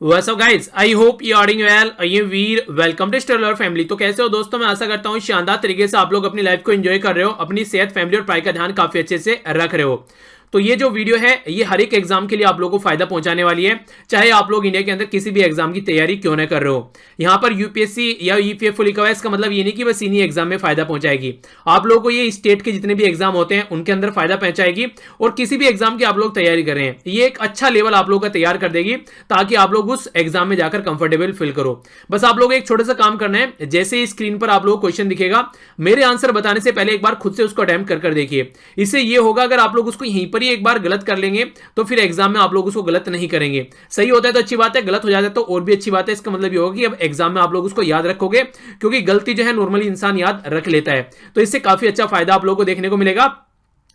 What's up guys? I hope you are doing well. I am Veer, welcome to stellar family. तो कैसे हो दोस्तों? मैं आशा करता हूँ शानदार तरीके से आप लोग अपनी लाइफ को एंजॉय कर रहे हो, अपनी सेहत, फैमिली और पढ़ाई का ध्यान काफी अच्छे से रख रहे हो। तो ये जो वीडियो है ये हर एक एग्जाम के लिए आप लोगों को फायदा पहुंचाने वाली है, चाहे आप लोग इंडिया के अंदर किसी भी एग्जाम की तैयारी क्यों ना कर रहे हो। यहाँ पर यूपीएससी या ईपीएफओ लिखा हुआ है, इसका मतलब ये नहीं कि बस इन्हीं एग्जाम में फायदा पहुंचाएगी। आप लोगों को ये स्टेट के जितने भी एग्जाम होते हैं उनके अंदर फायदा पहुंचाएगी, और किसी भी एग्जाम की आप लोग तैयारी कर रहे हैं ये एक अच्छा लेवल आप लोग का तैयार कर देगी, ताकि आप लोग उस एग्जाम में जाकर कंफर्टेबल फील करो। बस आप लोग एक छोटा सा काम करना है, जैसे ही स्क्रीन पर आप लोग क्वेश्चन दिखेगा, मेरे आंसर बताने से पहले एक बार खुद से उसको अटेम्प्ट कर देखिए। इससे ये होगा, अगर आप लोग उसको यहीं पर ही एक बार गलत कर लेंगे तो फिर एग्जाम में आप लोग उसको गलत नहीं करेंगे। सही होता है तो अच्छी बात है, गलत हो जाता है तो और भी अच्छी बात है। इसका मतलब ये होगा कि अब एग्जाम में आप लोग उसको याद रखोगे, क्योंकि गलती जो है नॉर्मली इंसान याद रख लेता है। तो इससे काफी अच्छा फायदा आप लोगों को देखने को मिलेगा।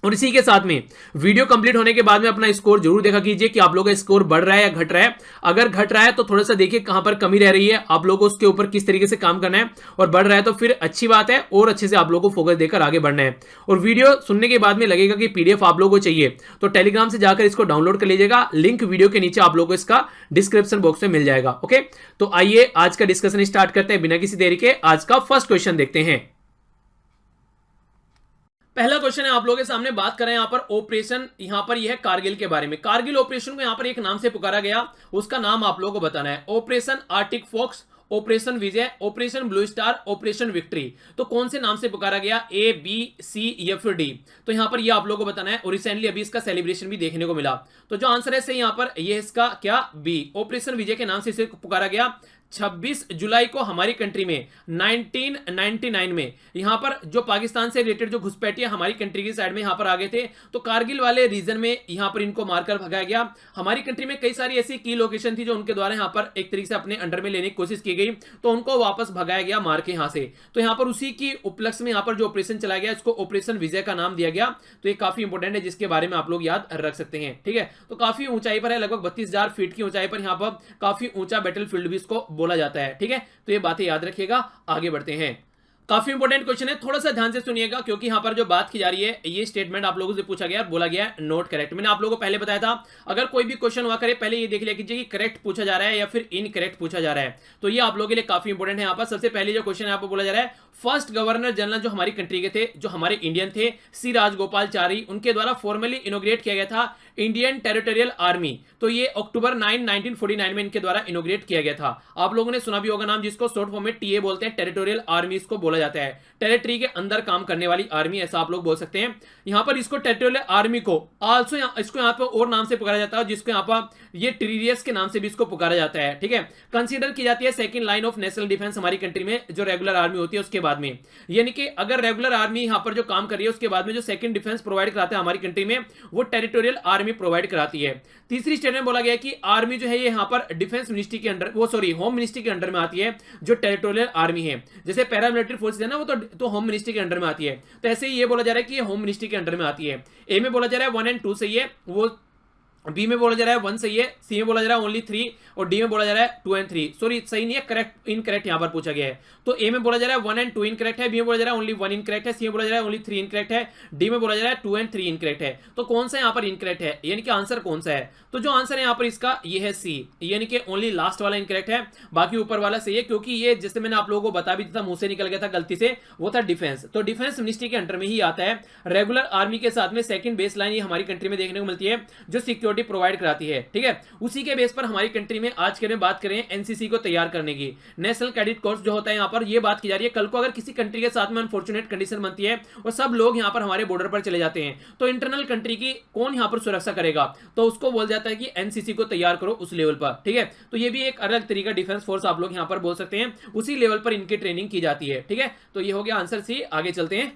और इसी के साथ में वीडियो कंप्लीट होने के बाद में अपना स्कोर जरूर देखा कीजिए कि आप लोगों का स्कोर बढ़ रहा है या घट रहा है। अगर घट रहा है तो थोड़ा सा देखिए कहां पर कमी रह रही है, आप लोगों को उसके ऊपर किस तरीके से काम करना है, और बढ़ रहा है तो फिर अच्छी बात है, और अच्छे से आप लोगों को फोकस देकर आगे बढ़ना है। और वीडियो सुनने के बाद में लगेगा कि पीडीएफ आप लोगों को चाहिए तो टेलीग्राम से जाकर इसको डाउनलोड कर लीजिएगा, लिंक वीडियो के नीचे आप लोगों को इसका डिस्क्रिप्शन बॉक्स में मिल जाएगा। ओके, तो आइए आज का डिस्कशन स्टार्ट करते हैं बिना किसी देरी के। आज का फर्स्ट क्वेश्चन देखते हैं। पहला क्वेश्चन है आप लोगों के सामने, बात करें यहां पर ऑपरेशन, यहां पर यह है कारगिल के बारे में। कारगिल ऑपरेशन को यहां पर एक नाम से पुकारा गया, उसका नाम आप लोगों को बताना है। Operation arctic fox, operation Vijay, operation blue star, operation victory. तो कौन से नाम से पुकारा गया, ए बी सी या फिर डी? तो यहां पर यह आप लोगों को बताना है, और रिसेंटली अभी इसका सेलिब्रेशन भी देखने को मिला। तो जो आंसर है सही यहां पर यह इसका क्या, बी, ऑपरेशन विजय के नाम से इसे पुकारा गया। 26 जुलाई को हमारी कंट्री में 1999 में यहां पर जो पाकिस्तान से रिलेटेड जो घुसपैठियां हमारी कंट्री की साइड में यहां पर आ गए थे, तो कारगिल वाले रीजन में यहां पर इनको मारकर भगाया गया। हमारी कंट्री में कई सारी ऐसी की लोकेशन थी जो उनके द्वारा यहां पर एक तरीके से अपने अंडर में लेने की कोशिश की गई, तो उनको वापस भगाया गया मार के यहां से। तो यहां पर उसी की उपलक्ष्य में यहां पर जो ऑपरेशन चला गया, इसको ऑपरेशन विजय का नाम दिया गया। तो ये काफी इंपॉर्टेंट है, जिसके बारे में आप लोग याद रख सकते हैं। ठीक है, तो काफी ऊंचाई पर है, लगभग 32,000 फीट की ऊंचाई पर यहां पर काफी ऊंचा बैटल फील्ड भी इसको बोला जाता है। ठीक है, तो ये बातें याद रखिएगा। आगे बढ़ते हैं, काफी इंपॉर्टेंट क्वेश्चन है, थोड़ा सा ध्यान से सुनिएगा, क्योंकि यहां पर जो बात की जा रही है ये स्टेटमेंट आप लोगों से पूछा गया, बोला गया नोट करेक्ट। मैंने आप लोगों को पहले बताया था, अगर कोई भी क्वेश्चन हुआ करे पहले ये देख लिया कीजिए कि करेक्ट पूछा जा रहा है या फिर इनकरेक्ट पूछा जा रहा है। तो ये आप लोगों के लिए काफी इंपॉर्टेंट है। यहां पर सबसे पहले जो क्वेश्चन है आपको बोला जा रहा है, फर्स्ट गवर्नर जनरल जो हमारी कंट्री के थे, जो हमारे इंडियन थे, सी राजगोपालचारी, उनके द्वारा फॉर्मली इनोग्रेट किया गया था इंडियन टेरिटोरियल आर्मी। तो ये अक्टूबर 9 1949 में इनके द्वारा इनोग्रेट किया गया था। आप लोगों ने सुना भी होगा नाम, जिसको शॉर्ट फॉर्म में टीए बोलते हैं, टेरिटोरियल आर्मी इसको बोला जाता है। टेरिटरी के अंदर काम करने वाली आर्मी, ऐसा आप लोग बोल सकते हैं। यहां पर इसको टेरिटोरियल आर्मी को आल्सो इसको यहां पर और नाम से पुकारा जाता है, जिसको यहां पर ये टेरियस के नाम से भी इसको पुकारा जाता है। ठीक है, कंसीडर की जाती है second line of national defence हमारी कंट्री में, जो रेगुलर आर्मी होती है उसके बाद में। यानी कि अगर रेगुलर आर्मी यहां पर जो काम कर रही है उसके बाद में जो सेकंड डिफेंस प्रोवाइड कराता है हमारी कंट्री में, वो टेरिटोरियल आर्मी प्रोवाइड कराती है। तीसरी स्टेट में बोला गया कि आर्मी जो है ये यहां पर डिफेंस मिनिस्ट्री के अंडर, वो सॉरी होम मिनिस्ट्री के अंडर में आती है। जो टेरिटोरियल आर्मी है, जैसे पैरामिलिट्री फोर्सेस है ना, वो तो होम मिनिस्ट्री के अंडर में आती है। तो ऐसे ही ये बोला जा रहा है कि ये होम मिनिस्ट्री के अंडर में आती है। ए में बोला जा रहा है 1 और 2 सही है, वो बी में बोला जा रहा है 1 सही है, सी में बोला जा रहा है ओनली 3, और डी में बोला जा रहा है 2 और 3। सॉरी, सही नहीं है, करेक्ट इनकरेक्ट यहां पर पूछा गया है। तो ए में बोला जा रहा है 1 और 2 इनकरेक्ट है, बी में बोला जा रहा है ओनली 1 इनकरेक्ट है, सी में बोला जा रहा है ओनली 3 इनकरेक्ट है, डी में बोला जा रहा है 2 और 3 इनकरेक्ट है। तो कौन सा यहां पर इनकरेक्ट है, यानी कि आंसर कौन सा है? तो जो आंसर है यहां पर इसका ये है सी, यानी कि ओनली लास्ट वाला इनकरेक्ट है, बाकी ऊपर वाला सही है। क्योंकि ये जैसे मैंने आप लोगों को बता भी था, मुंह से निकल गया था गलती से, वो था डिफेंस। तो डिफेंस मिनिस्ट्री के अंडर में ही आता है। रेगुलर आर्मी के साथ में सेकंड बेस लाइन ये हमारी कंट्री में देखने को मिलती है, जो सिक्योरिटी प्रोवाइड कराती है। ठीक है, उसी के बेस पर हमारी कंट्री में आज के में बात करें एनसीसी को तैयार करने की, नेशनल कैडेट कोर्स जो होता है, यहां पर ये बात की जा रही है। कल को अगर किसी कंट्री के साथ में अनफॉर्चुनेट कंडीशन बनती है और सब लोग यहां पर हमारे बॉर्डर पर चले जाते हैं, तो इंटरनल कंट्री की कौन यहां पर सुरक्षा करेगा? तो उसको बोल जाता है कि एनसीसी को तैयार करो उस लेवल पर। ठीक है, तो ये भी एक अलग तरीका डिफेंस फोर्स आप लोग यहां पर बोल सकते हैं, उसी लेवल पर इनकी ट्रेनिंग की जाती है। ठीक है, तो ये हो गया आंसर सी। आगे चलते हैं,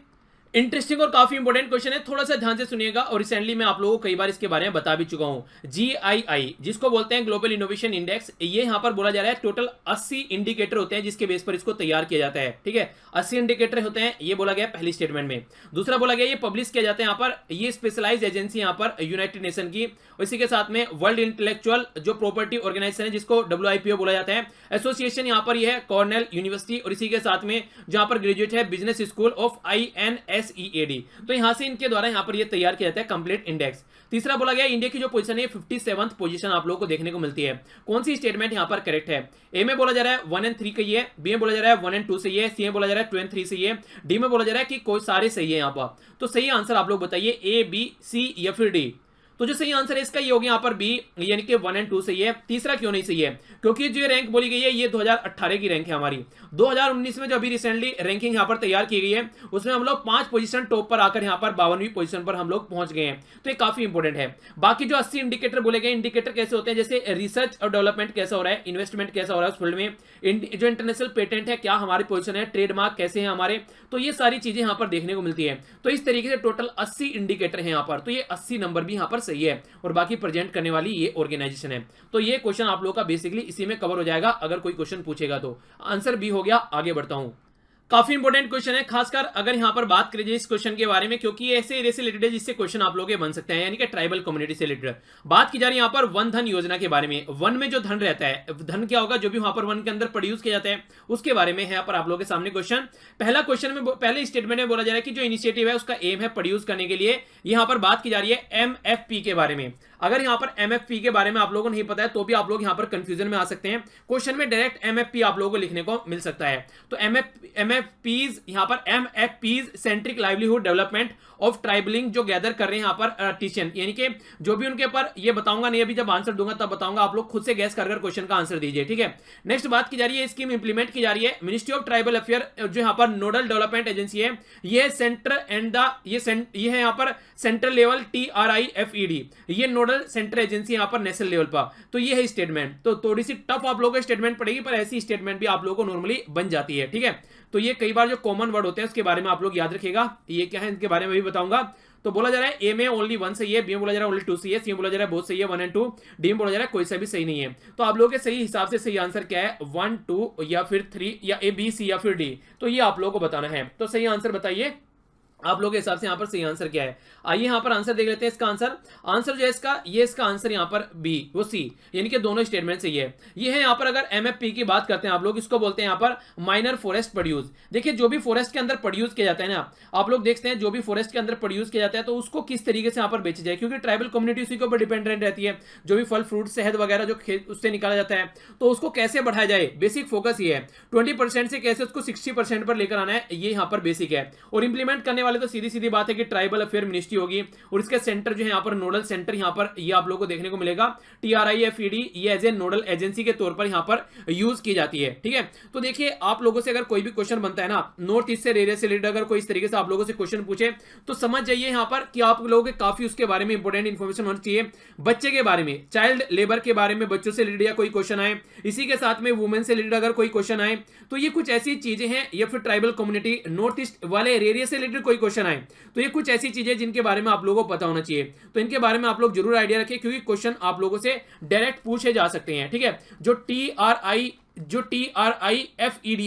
इंटरेस्टिंग और काफी इंपॉर्टेंट क्वेश्चन है, थोड़ा सा ध्यान से सुनिएगा। और रिसेंटली मैं आप लोगों को कई बार इसके बारे में बता भी चुका हूं। जीआईआई, जिसको बोलते हैं ग्लोबल इनोवेशन इंडेक्स, ये यहां पर बोला जा रहा है टोटल 80 इंडिकेटर होते हैं जिसके बेस पर इसको तैयार किया जाता है। ठीक है, 80 इंडिकेटर होते हैं, ये बोला गया पहली स्टेटमेंट में। दूसरा बोला गया ये पब्लिश किया जाता है यहां पर, ये स्पेशलाइज एजेंसी यहां पर यूनाइटेड नेशन की, इसी के साथ में वर्ल्ड इंटेलेक्चुअल जो प्रॉपर्टी ऑर्गेनाइजेशन है, जिसको WIPO बोला जाता है, एसोसिएशन यहां पर यह है कॉर्नेल यूनिवर्सिटी, और इसी के साथ में जहां पर ग्रेजुएट है business school of INHS RSEAD। तो यहां से इनके द्वारा यहां पर ये तैयार किया जाता है कंप्लीट इंडेक्स। तीसरा बोला गया इंडिया की जो पोजीशन है 57th पोजीशन आप लोगों को देखने को मिलती है। कौन सी स्टेटमेंट यहां पर करेक्ट है? ए में बोला जा रहा है 1 and 3 सही है, बी में बोला जा रहा है 1 and 2 सही है, सी में बोला जा रहा है 2 and 3 सही है, डी में बोला जा रहा है कि कोई सारे सही है यहां पर। तो सही आंसर आप लोग बताइए ए, बी, सी या फिर डी। तो जो सही आंसर है इसका ये हो गया यहाँ पर बी, यानी कि 1 and 2 सही है। तीसरा क्यों नहीं सही है? क्योंकि जो रैंक बोली गई है ये 2018 की रैंक है हमारी। 2019 में जो अभी रिसेंटली रैंकिंग यहाँ पर तैयार की गई है उसमें हम लोग 5 पोजीशन टॉप पर आकर यहाँ पर 52वीं पोजीशन पर हम लोग पहुंच गए हैं। तो ये काफी इंपॉर्टेंट है। बाकी जो 80 इंडिकेटर बोले गए, इंडिकेटर कैसे होते हैं, जैसे रिसर्च और डेवलपमेंट कैसा हो रहा है, इन्वेस्टमेंट कैसा हो रहा है उस फील्ड में, जो इंटरनेशनल पेटेंट है क्या हमारी पोजीशन है, ट्रेडमार्क कैसे है हमारे, तो ये सारी चीजें यहाँ पर देखने को मिलती है। तो इस तरीके से टोटल 80 इंडिकेटर है यहाँ पर। तो ये 80 नंबर भी यहाँ पर सही है और बाकी प्रेजेंट करने वाली ये ऑर्गेनाइजेशन है। तो ये क्वेश्चन आप लोगों का बेसिकली इसी में कवर हो जाएगा अगर कोई क्वेश्चन पूछेगा तो। आंसर बी हो गया। आगे बढ़ता हूं। काफी इंपॉर्टेंट क्वेश्चन है, खासकर अगर यहां पर बात करें इस क्वेश्चन के बारे में, क्योंकि ये ऐसे एरिया से रिलेटेड है जिससे क्वेश्चन आप लोग के बन सकते हैं, यानी कि ट्राइबल कम्युनिटी से रिलेटेड बात की जा रही है यहां पर वन धन योजना के बारे में। वन में जो धन रहता है, धन क्या होगा, जो भी वहां पर वन के अंदर प्रोड्यूस किया जाता है उसके बारे में है यहाँ पर आप लोगों के सामने क्वेश्चन। पहला क्वेश्चन में पहले स्टेटमेंट में बोला जा रहा है कि जो इनिशिएटिव है उसका एम है प्रोड्यूस करने के लिए। यहां पर बात की जा रही है MFP के बारे में। अगर यहां पर MFP के बारे में आप लोगों को नहीं पता है तो भी आप लोग यहां पर कंफ्यूजन में आ सकते हैं। क्वेश्चन में डायरेक्ट MFP आप लोगों को लिखने को मिल सकता है। तो MFPs यहां पर MFPs centric livelihood development of ट्राइबलिंग जो गैदर कर रहे हैं यहां पर टीचन, यानी कि जो भी उनके ऊपर ये बताऊंगा नहीं, अभी जब आंसर दूंगा तब बताऊंगा, आप लोग खुद से गैस कर क्वेश्चन का आंसर दीजिए, ठीक है। नेक्स्ट बात की जा रही है स्कीम इंप्लीमेंट की जा रही है मिनिस्ट्री ऑफ ट्राइबल अफेयर, जो यहां पर नोडल डेवलपमेंट एजेंसी है, ये सेंटर एंड द ये है यहां पर सेंट्रल लेवल TRIFED, ये नोडल सेंटर एजेंसी यहां पर नेशनल लेवल पर। तो ये है स्टेटमेंट। तो थोड़ी सी टफ आप लोगों को स्टेटमेंट पड़ेगी, पर ऐसी स्टेटमेंट भी आप लोगों को नॉर्मली बन जाती है, ठीक है। तो ये कई बार जो कॉमन वर्ड होते हैं उसके बारे में आप लोग याद रखिएगा, ये क्या है इनके बारे में भी बताऊंगा। तो बोला जा रहा है ए में ओनली 1 सही है, बी में बोला जा रहा है ओनली 2 सही है, सी में बोला जा रहा है बहुत सही है 1 and 2, डी में बोला जा रहा है कोई सा भी सही नहीं है। तो आप लोगों के सही हिसाब से सही आंसर क्या है, 1, 2 या फिर 3 या ए, बी, सी या फिर डी। तो ये आप लोगों को बताना है। तो सही आंसर बताइए आप लोगों के हिसाब से यहां पर सही आंसर क्या है। आइए यहां पर आंसर देख लेते हैं। इसका आंसर जो है इसका आंसर यहां पर बी, वो सी, यानी कि दोनों स्टेटमेंट सही है। ये है यहां पर अगर MFP की बात करते हैं आप लोग, इसको बोलते हैं यहां पर माइनर फॉरेस्ट प्रोड्यूस। देखिए जो भी फॉरेस्ट के अंदर प्रोड्यूस किया जाता है ना, आप लोग देखते हैं जो भी फॉरेस्ट के अंदर प्रोड्यूस किया जाता है तो उसको किस तरीके से यहां पर बेची जाए, क्योंकि ट्राइबल कम्युनिटी उसी के ऊपर डिपेंडेंट रहती है। जो भी फल फ्रूट शहद वगैरह जो उससे निकाला जाता है तो उसको कैसे बढ़ाया जाए, बेसिक फोकस ये है। 20% से कैसे उसको 60% पर लेकर आना है, ये यहां पर बेसिक है। और इंप्लीमेंट करने वाले तो सीधी सीधी बात है कि ट्राइबल अफेयर मिनिस्ट्री होगी और इसका सेंटर जो है यहां पर नोडल सेंटर यहां पर ये आप लोगों को देखने को मिलेगा TRIFED, ये एज ए नोडल एजेंसी के तौर पर यहां पर यूज की जाती है, ठीक है। तो देखिए आप लोगों से अगर कोई भी क्वेश्चन बनता है ना नॉर्थ ईस्ट से एरिया से रिलेटेड, अगर कोई इस तरीके से आप लोगों से क्वेश्चन पूछे तो समझ जाइए यहां पर कि आप लोगों के काफी उसके बारे में इंपॉर्टेंट इंफॉर्मेशन होनी चाहिए। बच्चे के बारे में, चाइल्ड लेबर के बारे में, बच्चों से रिलेटेड या कोई क्वेश्चन आए, इसी के साथ में वुमेन से रिलेटेड अगर कोई क्वेश्चन आए, तो ये कुछ ऐसी चीजें हैं, या फिर ट्राइबल कम्युनिटी नॉर्थ ईस्ट वाले एरिया से रिलेटेड कोई क्वेश्चन आए तो ये कुछ ऐसी चीजें जिनके बारे में आप लोगों को पता होना चाहिए। तो इनके बारे में आप लोग जरूर आइडिया रखें, क्योंकि क्वेश्चन आप लोगों से डायरेक्ट पूछे जा सकते हैं, ठीक है। जो TRIFED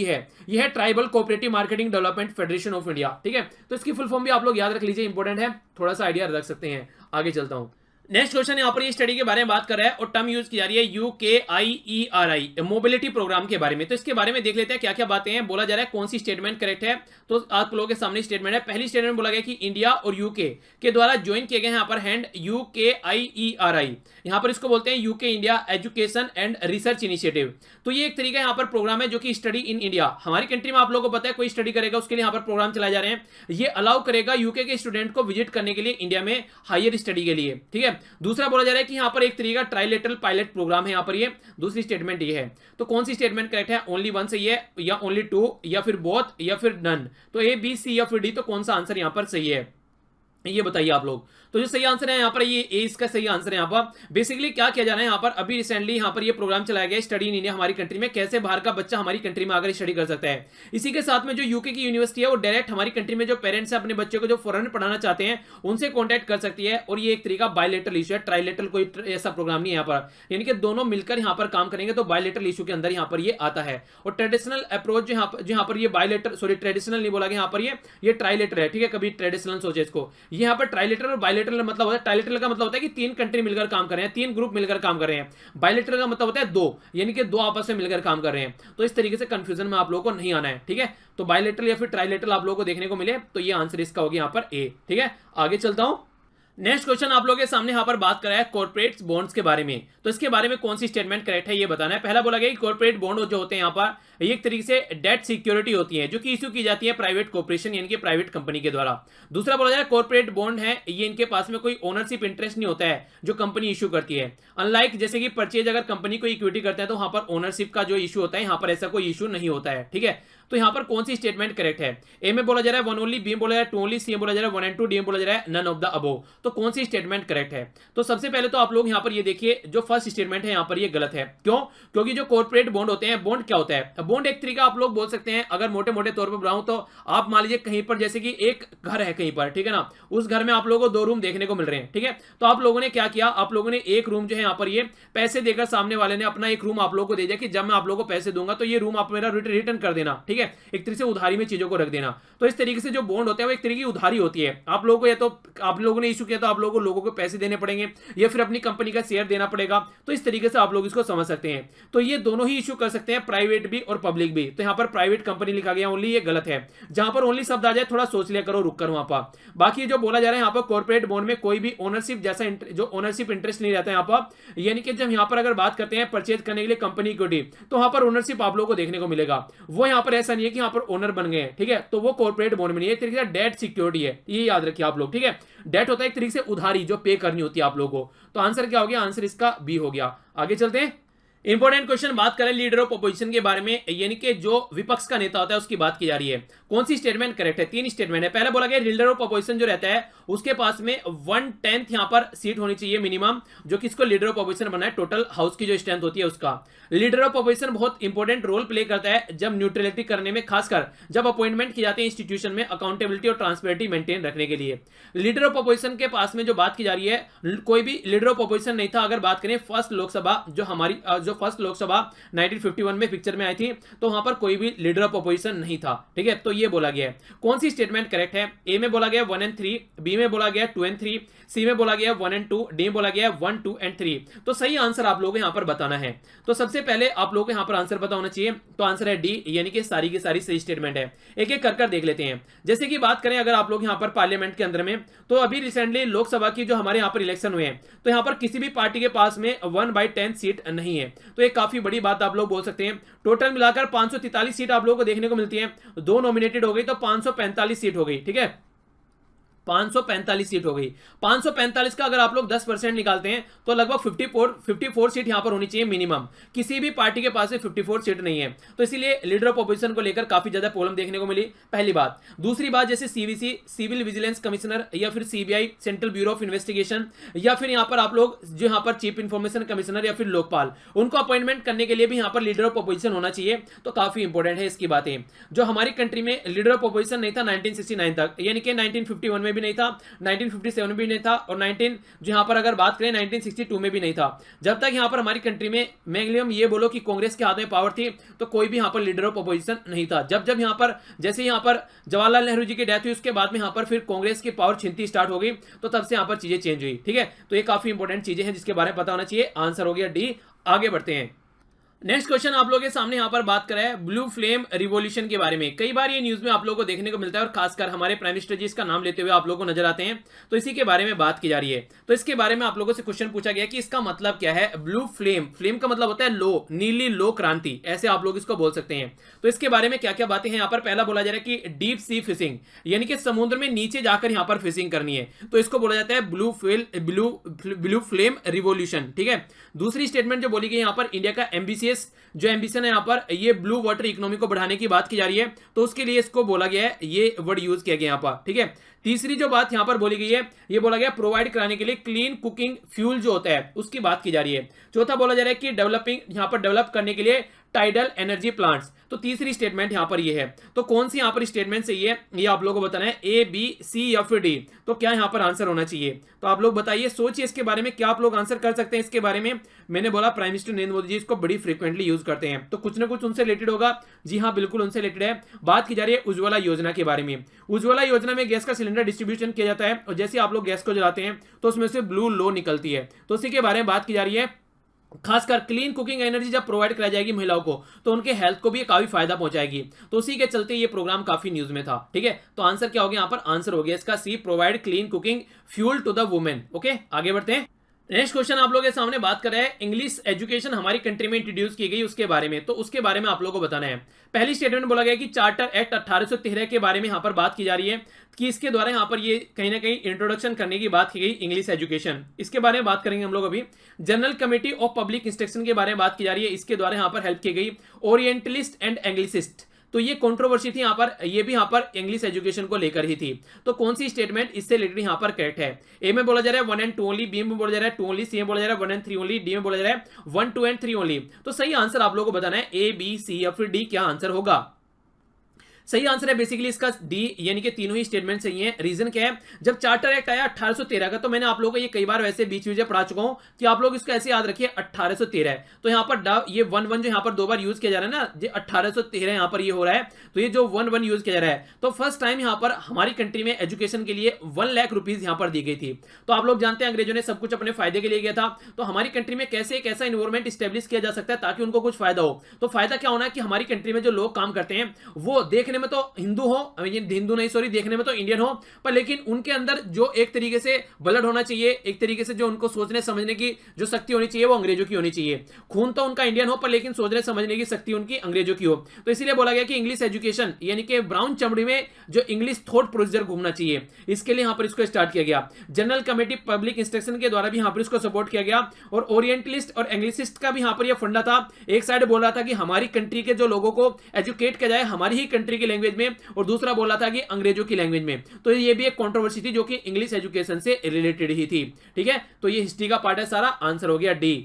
है, यह है tribal cooperative marketing development federation of India, ठीक है। तो इसकी फुल फॉर्म भी आप लोग याद रख लीजिए, इंपॉर्टेंट है, थोड़ा सा आइडिया रख सकते हैं। आगे चलता हूं। नेक्स्ट क्वेश्चन यहां पर ये स्टडी के बारे में बात कर रहा है और टर्म यूज की जा रही है UKIERI मोबिलिटी प्रोग्राम के बारे में। तो इसके बारे में देख लेते हैं क्या क्या बातें हैं। बोला जा रहा है कौन सी स्टेटमेंट करेक्ट है, तो आप लोगों के सामने स्टेटमेंट है। पहली स्टेटमेंट बोला गया कि इंडिया और यूके के द्वारा ज्वाइन किए गए यहाँ पर हैंड UKIERI, यहाँ पर इसको बोलते हैं UK India education and research initiative. तो ये एक तरीका यहाँ पर प्रोग्राम है जो कि स्टडी इन इंडिया, हमारी कंट्री में आप लोगों को पता है कोई स्टडी करेगा उसके लिए यहाँ पर प्रोग्राम चलाए जा रहे हैं। ये अलाउ करेगा यूके के स्टूडेंट को विजिट करने के लिए इंडिया में हायर स्टडी के लिए, ठीक है। दूसरा बोला जा रहा है कि यहां पर एक तरीका ट्राइलेटरल पायलट प्रोग्राम है, यहां पर ये दूसरी स्टेटमेंट ये है। तो कौन सी स्टेटमेंट करेक्ट है, ओनली 1 सही है या ओनली 2 या फिर बोथ या फिर नन। तो ए, बी, सी या फिर डी, तो कौन सा आंसर यहां पर सही है ये बताइए आप लोग। तो जो सही आंसर है यहाँ पर ये ए, इसका सही आंसर है। यहाँ पर बेसिकली क्या किया जा रहा है, यहाँ पर अभी रिसेंटली यहाँ पर ये प्रोग्राम चलाया गया स्टडी इन इंडिया, हमारी कंट्री में कैसे बाहर का बच्चा हमारी कंट्री में आकर स्टडी कर सकता है। इसी के साथ में जो यूके की यूनिवर्सिटी है वो डायरेक्ट हमारी कंट्री में जो पेरेंट्स है अपने बच्चों को जो फॉरेन में पढ़ाना चाहते हैं उनसे कॉन्टैक्ट कर सकती है। और ये एक तरीका बायलेटरल इशू है, ट्राइलेटरल कोई ऐसा प्रोग्राम नहीं है यहाँ पर, यानी कि दोनों मिलकर यहाँ पर काम करेंगे तो बायलेटरल इशू के अंदर यहाँ पर ये आता है। और ट्रेडिशनल अप्रोच जो यहाँ पर ये बायलेटर, सॉरी ट्रेडिशनल नहीं बोला गया यहाँ पर, ये ट्राइलेटर है, ठीक है। कभी ट्रेडिशनल सोचे इसको, ये यहाँ पर ट्राइलेटरल और बायलेटरल मतलब होता है। ट्राइलेटरल का मतलब होता है कि 3 कंट्री मिलकर काम कर रहे हैं, 3 ग्रुप मिलकर काम कर रहे हैं। बायलेटरल का मतलब होता है 2, यानी कि 2 आपस में मिलकर काम कर रहे हैं। तो इस तरीके से कंफ्यूजन में आप लोगों को नहीं आना है, ठीक है। तो बायलेटरल या फिर ट्राइलेटरल आप लोगों को देखने को मिले तो ये आंसर इसका होगा यहाँ पर ए, ठीक है। आगे चलता हूं। नेक्स्ट क्वेश्चन आप लोगों के सामने यहां पर बात करा है कॉर्पोरेट बॉन्ड्स के बारे में। तो इसके बारे में कौन सी स्टेटमेंट करेक्ट है ये बताना है। पहला बोला गया कि कॉर्पोरेट बॉन्ड जो होते हैं यहां पर ये एक तरीके से डेट सिक्योरिटी होती है जो कि इश्यू की जाती है प्राइवेट कॉर्पोरेशन यानी कि प्राइवेट कंपनी के द्वारा। दूसरा बोला जाए कॉर्पोरेट बॉन्ड है ये इनके पास में कोई ओनरशिप इंटरेस्ट नहीं होता है जो कंपनी इशू करती है। अनलाइक जैसे कि परचेज अगर कंपनी को इक्विटी करते हैं तो वहां पर ओनरशिप का जो इशू होता है यहां पर ऐसा कोई इशू नहीं होता है, ठीक है। तो यहां पर कौन सी स्टेटमेंट करेक्ट है। ए में बोला जा रहा है 1 ओनली, बी में बोला जा रहा है 2 ओनली, सी में बोला जा रहा है 1 एंड 2, डी में बोला जा रहा है नन ऑफ द अबोव। तो कौन सी स्टेटमेंट करेक्ट है। तो सबसे पहले तो आप लोग यहां पर ये देखिए जो फर्स्ट स्टेटमेंट है यहां पर ये गलत है। क्यों? क्योंकि जो कॉर्पोरेट बॉन्ड होते हैं, बॉन्ड क्या होता है, बॉन्ड एक तरीका आप लोग बोल सकते हैं अगर मोटे मोटे तौर पर बताऊं तो आप मान लीजिए कहीं पर जैसे कि एक घर है कहीं पर, ठीक है ना, उस घर में आप लोगों को 2 रूम देखने को मिल रहे हैं, ठीक है। तो आप लोगों ने क्या किया, आप लोगों ने एक रूम जो है यहां पर ये पैसे देकर सामने वाले ने अपना एक रूम आप लोगों को दे दिया कि जब मैं आप लोगों को पैसे दूंगा तो ये रूम आप मेरा रिटर्न कर देना, ठीक है। एक तरीके से उधारी में चीजों को रख देना। तो इस तरीके से जो बॉन्ड होता है वो एक तरीके की उधारी होती है। आप लोगों को या तो आप लोगों ने इशू किया तो आप लोगों को पैसे देने पड़ेंगे या फिर अपनी कंपनी का शेयर देना पड़ेगा। तो इस तरीके से आप लोग इसको समझ सकते हैं। तो ये दोनों ही इशू कर सकते हैं, प्राइवेट भी और पब्लिक भी। तो यहां पर प्राइवेट कंपनी लिखा गया ओनली, ये गलत है। जहां पर ओनली शब्द आ जाए थोड़ा सोच लिया करो, रुक कर वहां पर। बाकी जो बोला जा रहा है यहां पर कॉर्पोरेट बॉन्ड में कोई भी ओनरशिप जैसा जो ओनरशिप इंटरेस्ट नहीं रहता यहां पर, यानी कि जब यहां पर अगर बात करते हैं परचेज करने के लिए कंपनी इक्विटी तो वहां पर ओनरशिप आप लोगों को देखने को मिलेगा। वो यहां पर ऐसा नहीं है कि यहां पर ओनर बन गए, ठीक है। तो वो कॉर्पोरेट बॉन्ड में नहीं है, एक तरीके से डेट सिक्योरिटी है, ये याद रखिए आप लोग, ठीक है। डेट होता है एक तरीके से उधारी जो पे करनी होती है आप लोगों को। तो आंसर क्या हो गया, आंसर इसका बी हो गया। आगे चलते हैं। इंपॉर्टेंट क्वेश्चन बात करें लीडर ऑफ अपोजिशन के बारे में, यानी कि जो विपक्ष का नेता होता है उसकी बात की जा रही है। कौन सी स्टेटमेंट करेक्ट है। 3 स्टेटमेंट है। पहला बोला गया लीडर ऑफ अपोजिशन जो रहता है उसके पास में 1/10 यहां पर सीट होनी चाहिए मिनिमम, जो कि इसको लीडर ऑफ अपोजिशन बना है, टोटल हाउस की जो स्ट्रेंथ होती है उसका। लीडर ऑफ अपोजिशन बहुत इंपॉर्टेंट रोल प्ले करता है जब न्यूट्रलिटी करने में, खासकर जब अपॉइंटमेंट की जाती है इंस्टीट्यूशन में अकाउंटेबिलिटी और ट्रांसपेरेंसी मेंटेन रखने के लिए। लीडर ऑफ अपोजिशन के पास में जो बात की जा रही है कोई भी लीडर ऑफ अपोजिशन नहीं था। अगर बात करें फर्स्ट लोकसभा जो हमारी जो फर्स्ट लोकसभा 1951 में पिक्चर में आई थी तो वहां पर कोई भी लीडर ऑफ अपोजिशन नहीं था, ठीक है। तो ये बोला गया है। कौन सी स्टेटमेंट करेक्ट है। ए में बोला गया 1 एंड 3, बी में बोला गया 2 एंड 3, सी में बोला गया 1 एंड 2, डी में बोला गया 1, 2 एंड 3। तो सही आंसर आप लोगों को यहां पर बताना है। तो सबसे पहले आप लोगों को यहां पर आंसर पता होना चाहिए। तो आंसर है डी, यानी कि सारी की सारी सही स्टेटमेंट है। एक एक कर देख लेते हैं। जैसे कि बात करें अगर आप लोग यहां पर पार्लियामेंट के अंदर में, तो अभी रिसेंटली लोकसभा की जो हमारे यहां पर इलेक्शन हुए हैं तो यहां पर किसी भी पार्टी के पास में 1/10 सीट नहीं है। तो एक काफी बड़ी बात आप लोग बोल सकते हैं। टोटल मिलाकर 543 सीट आप लोगों को देखने को मिलती है। 2 नॉमिनेटेड हो गई तो 545 सीट हो गई, ठीक है। 545 सीट हो गई। 545 का अगर आप लोग 10% निकालते हैं तो लगभग 54 सीट यहां पर होनी चाहिए मिनिमम। किसी भी पार्टी के पास में 54 सीट नहीं है। तो इसीलिए लीडर ऑफ अपोजिशन को लेकर काफी ज्यादा प्रॉब्लम देखने को मिली, पहली बात। दूसरी बात, जैसे सीवीसी सिविल विजिलेंस कमिश्नर या फिर CBI central bureau of investigation या फिर यहां पर आप लोग जो यहां पर चीफ इंफॉर्मेशन कमिश्नर या फिर लोकपाल, उनको अपॉइंटमेंट करने के लिए भी यहां पर लीडर ऑफ अपोजिशन होना चाहिए। तो काफी इंपॉर्टेंट है इसकी बातें। जो हमारी कंट्री में लीडर ऑफ अपोजिशन नहीं था 1969 तक, यानी कि 1951 में भी नहीं था, 1957 में भी नहीं था और 19 जो यहां पर अगर बात करें 1962 में भी नहीं था। जब तक यहां पर हमारी कंट्री में मैक्सिमम ये बोलो कि कांग्रेस के हाथ में पावर थी तो कोई भी यहां पर लीडर ऑफ अपोजिशन नहीं था। जब यहां पर जैसे यहां पर जवाहरलाल नेहरू जी की डेथ हुई उसके बाद में यहां पर फिर कांग्रेस की पावर छिनती स्टार्ट हो गई, तो तब से यहां पर चीजें चेंज हुई, ठीक है। तो ये काफी इंपॉर्टेंट चीजें हैं जिसके बारे में पता होना चाहिए। आंसर हो गया डी। आगे बढ़ते हैं। नेक्स्ट क्वेश्चन आप लोगों के सामने यहां पर बात करा है ब्लू फ्लेम रिवॉल्यूशन के बारे में। कई बार ये न्यूज में आप लोगों को देखने को मिलता है और खासकर हमारे प्राइम मिनिस्टर जी इसका नाम लेते हुए आप लोगों को नजर आते हैं। तो इसी के बारे में बात की जा रही है। तो इसके बारे में आप लोगों से क्वेश्चन पूछा गया कि इसका मतलब क्या है। ब्लू फ्लेम, फ्लेम का मतलब होता है लो, नीली लो क्रांति, ऐसे आप लोग इसको बोल सकते हैं। तो इसके बारे में क्या क्या बातें हैं यहाँ पर। पहला बोला जा रहा है कि डीप सी फिशिंग, यानी कि समुद्र में नीचे जाकर यहाँ पर फिशिंग करनी है, तो इसको बोला जाता है ब्लू फ्लेम रिवॉल्यूशन, ठीक है। दूसरी स्टेटमेंट जो बोली गई यहाँ पर इंडिया का एम्बिशियस जो एम्बिशन है यहाँ पर ये ब्लू वाटर इकोनॉमी को बढ़ाने की बात की जा रही है, तो उसके लिए इसको बोला गया है, ये वर्ड यूज किया गया यहाँ पर, ठीक है। तीसरी जो बात यहां पर बोली गई है ये बोला गया प्रोवाइड कराने के लिए क्लीन कुकिंग फ्यूल जो होता है उसकी बात की जा रही है। चौथा बोला जा रहा है कि डेवलप करने के लिए टाइडल एनर्जी प्लांट्स। तो तीसरी स्टेटमेंट यहां पर ये है। तो कौन सी यहां पर स्टेटमेंट सही है ये आप लोगों को बताना है, ए बी सी या फिर डी। तो क्या यहां पर आंसर होना चाहिए, तो आप लोग बताइए, सोचिए इसके बारे में, क्या आप लोग आंसर कर सकते हैं इसके बारे में। मैंने बोला प्राइम मिनिस्टर नरेंद्र मोदी जी इसको बड़ी फ्रीक्वेंटली यूज करते हैं, तो कुछ ना कुछ उनसे रिलेटेड होगा। जी हाँ, बिल्कुल उनसे रिलेटेड है। बात की जा रही है उज्ज्वला योजना के बारे में। उज्ज्वला योजना में गैस का सिलेंडर डिस्ट्रीब्यूशन किया जाता है, और जैसे आप लोग गैस को जलाते हैं तो उसमें से ब्लू लो निकलती है, तो उसी के बारे में बात की जा रही है। खासकर क्लीन कुकिंग एनर्जी जब प्रोवाइड कराई जाएगी महिलाओं को, तो उनके हेल्थ को भी काफी फायदा पहुंचाएगी, तो उसी के चलते ये प्रोग्राम काफी न्यूज में था। ठीक है, तो आंसर क्या हो गया यहाँ पर, आंसर हो गया इसका C, provide clean cooking fuel to the women. Okay, आगे बढ़ते हैं। नेक्स्ट क्वेश्चन आप लोगों के सामने बात कर रहे हैं, इंग्लिश एजुकेशन हमारी कंट्री में इंट्रोड्यूस की गई उसके बारे में, तो उसके बारे में आप लोगों को बताना है। पहली स्टेटमेंट बोला गया कि चार्टर एक्ट 1813 के बारे में यहां पर बात की जा रही है, कि इसके द्वारा यहां पर ये कहीं ना कहीं इंट्रोडक्शन करने की बात की गई इंग्लिश एजुकेशन। इसके बारे में बात करेंगे हम लोग अभी। General committee of public instruction के बारे में बात की जा रही है, इसके द्वारा यहां पर हेल्प की गई ओरिएंटलिस्ट एंड एंग्लिसिस्ट। तो ये कंट्रोवर्सी थी यहाँ पर, ये भी यहाँ पर इंग्लिश एजुकेशन को लेकर ही थी। तो कौन सी स्टेटमेंट इससे रिलेटेड यहाँ पर करेक्ट है, ए में बोला जा रहा है 1 and 2 ओनली, बी में बोला जा रहा है 2 ओनली, सी में बोला जा रहा है 1 and 3 ओनली, डी में बोला जा रहा है 1, 2 and 3 ओनली। तो सही आंसर आप लोगों को बताना है ए बी सी या फिर डी, क्या आंसर होगा। सही आंसर है बेसिकली इसका डी, यानी कि तीनों ही स्टेटमेंट सही है। रीजन क्या है, जब चार्टर एक्ट आया 1813 का, तो मैंने आप लोगों को ये कई बार वैसे बीच बीच पढ़ा चुका हूं कि आप लोग इसको ऐसे याद रखिए 1813 है। तो यहाँ पर ये 1 जो यहाँ पर 2 बार यूज किया जा रहा है ना, ये 1813 यहाँ पर ये हो रहा है, तो ये जो 1 यूज किया जा रहा है, तो फर्स्ट टाइम यहाँ पर हमारी कंट्री में एजुकेशन के लिए 1 लाख रुपीज यहाँ पर दी गई थी। तो आप लोग जानते हैं अंग्रेजों ने सब कुछ अपने फायदे के लिए किया था, तो हमारी कंट्री में कैसे एक ऐसा इन्वायरमेंट स्टेब्लिश किया जा सकता है ताकि उनको कुछ फायदा हो। तो फायदा क्या होना है कि हमारी कंट्री में जो लोग काम करते हैं वो देखने में तो हिंदू हो, हिंदू नहीं सॉरी, देखने में तो इंडियन हो, पर लेकिन उनके अंदर जो एक तरीके से ब्लड होना चाहिए, एक तरीके से जो उनको सोचने समझने की जो शक्ति होनी चाहिए वो अंग्रेजों की होनी चाहिए। खून तो उनका इंडियन हो, पर लेकिन सोचने समझने की शक्ति उनकी अंग्रेजों की हो। तो इसीलिए बोला गया कि इंग्लिश एजुकेशन यानी कि ब्राउन चमड़ी में जो इंग्लिश थॉट प्रोसीजर घूमना चाहिए, इसके लिए यहां पर इसको स्टार्ट किया गया। जनरल कमेटी पब्लिक इंस्ट्रक्शन के द्वारा भी यहां पर इसको सपोर्ट किया गया, और ओरिएंटलिस्ट और एंग्लिसिस्ट का भी यहां पर यह फंडा था। एक साइड बोल रहा था कि हमारी कंट्री के जो लोगों को एजुकेट किया जाए हमारी ही कंट्री की लैंग्वेज में, और दूसरा बोला था कि अंग्रेजों की लैंग्वेज में। तो ये भी एक कंट्रोवर्सी थी जो कि इंग्लिश एजुकेशन से रिलेटेड ही थी। ठीक है, तो ये हिस्ट्री का पार्ट है सारा, आंसर हो गया डी।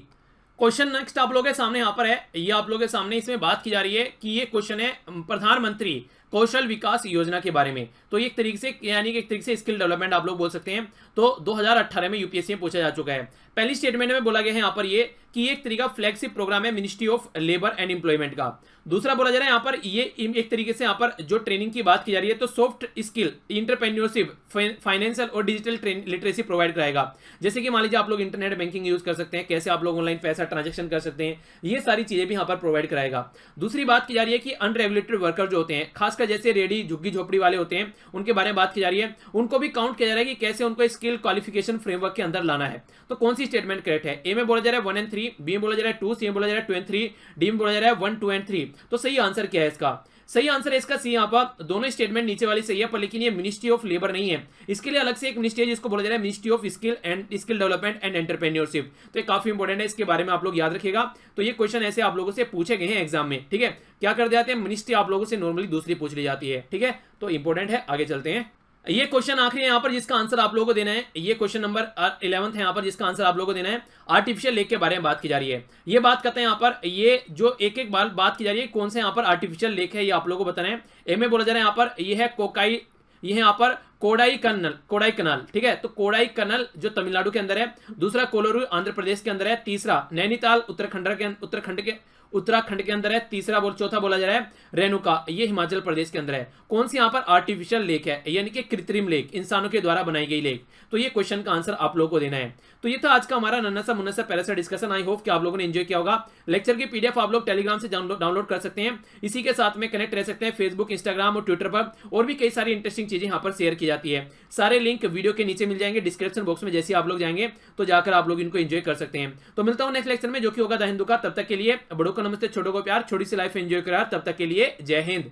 क्वेश्चन नेक्स्ट आप लोगों के सामने यहां पर है, ये आप लोगों के सामने इसमें बात की जा रही है कि ये क्वेश्चन है प्रधानमंत्री कौशल विकास योजना के बारे में। तो एक तरीके से यानी कि एक तरीके से स्किल डेवलपमेंट आप लोग बोल सकते हैं। तो 2018 में यूपीएससी में पूछा जा चुका है। पहली स्टेटमेंट में बोला गया है यहाँ पर ये कि एक तरीका फ्लैगशिप प्रोग्राम है ministry of labour and employment का। दूसरा बोला जा रहा है यहाँ पर ये एक तरीके से यहाँ पर जो ट्रेनिंग की बात की जा रही है, तो सॉफ्ट स्किल इंटरप्रेन्योरशिप फाइनेंशियल और डिजिटल लिटरेसी प्रोवाइड कराएगा। जैसे कि मान लीजिए आप लोग इंटरनेट बैंकिंग यूज कर सकते हैं, कैसे आप लोग ऑनलाइन पैसा ट्रांजेक्शन कर सकते हैं, ये सारी चीजें भी यहाँ पर प्रोवाइड कराएगा। दूसरी बात की जा रही है कि अनरेगुलेटेड वर्कर जो होते हैं, खासकर जैसे रेडी झुग्गी झोपड़ी वाले होते हैं, उनके बारे में बात की जा रही है, उनको भी काउंट किया जा रहा है कि कैसे उनको स्किल क्वालिफिकेशन फ्रेमवर्क के अंदर लाना है। तो कौन सी स्टेटमेंट करेक्ट है, ए में बोला जा रहा है 1 and 3, बी में बोला जा रहा है 2, सी में बोला जा रहा है 2 and 3, डी में बोला जा रहा है 1, 2 and 3। तो सही आंसर क्या है इसका, सही आंसर है इसका सी। यहाँ पर दोनों स्टेटमेंट नीचे वाली सही है, पर लेकिन ये मिनिस्ट्री ऑफ लेबर नहीं है, इसके लिए अलग से एक मिनिस्ट्री है जिसको बोला जा रहा है ministry of skill development and entrepreneurship. तो ये काफी इंपॉर्टेंट है, इसके बारे में आप लोग याद रखिएगा। तो ये क्वेश्चन ऐसे आप लोगों से पूछे गए हैं एग्जाम में। ठीक है, क्या कर जाते हैं, मिनिस्ट्री आप लोगों से नॉर्मली दूसरी पूछ ली जाती है। ठीक है, तो इंपॉर्टेंट है, आगे चलते हैं। ये क्वेश्चन आखिरी है यहाँ पर जिसका आंसर आप लोगों को देना है, ये क्वेश्चन नंबर 11 है यहाँ पर जिसका आंसर आप लोगों को देना है। आर्टिफिशियल लेक के बारे में बात की जा रही है, ये बात करते हैं यहाँ पर, ये जो एक एक बात की जा रही है कौन से यहाँ पर आर्टिफिशियल लेक है ये आप लोगों को बताना है। ए में बोला जा रहा है यहाँ पर ये है कोकाई, ये है यहाँ पर कोडाई कनाल। ठीक है, तो कोडाई कनाल जो तमिलनाडु के अंदर है, दूसरा कोलोरू आंध्र प्रदेश के अंदर है, तीसरा नैनीताल उत्तराखंड के अंदर है, चौथा बोला जा रहा है रेणुका, ये हिमाचल प्रदेश के अंदर है। कौन सी यहाँ पर आर्टिफिशियल लेक है, यानी कि कृत्रिम लेक, इंसानों के द्वारा बनाई गई लेक। तो ये क्वेश्चन का आंसर आप लोगों को देना है। तो ये था आज का हमारा नन्हा सा मुन्ना सा प्यारा सा डिस्कशन। आई होप कि आप लोगों ने एंजॉय किया होगा। लेक्चर की पीडीएफ आप लोग टेलीग्राम से डाउनलोड कर सकते हैं, इसी के साथ में कनेक्ट रह सकते हैं फेसबुक, इंस्टाग्राम और ट्विटर पर, और भी कई सारी इंटरेस्टिंग चीजें यहाँ पर शेयर की जाती है। सारे लिंक वीडियो के नीचे मिल जाएंगे डिस्क्रिप्शन बॉक्स में, जैसे आप लोग जाएंगे तो जाकर आप लोग इनको एंजॉय कर सकते हैं। तो मिलता हूं नेक्स्ट लेक्चर में, जो कि होगा द हिंदू का। तब तक के लिए बड़ों को नमस्ते, छोटों को प्यार, छोटी सी लाइफ एंजॉय करा। तब तक के लिए जय हिंद।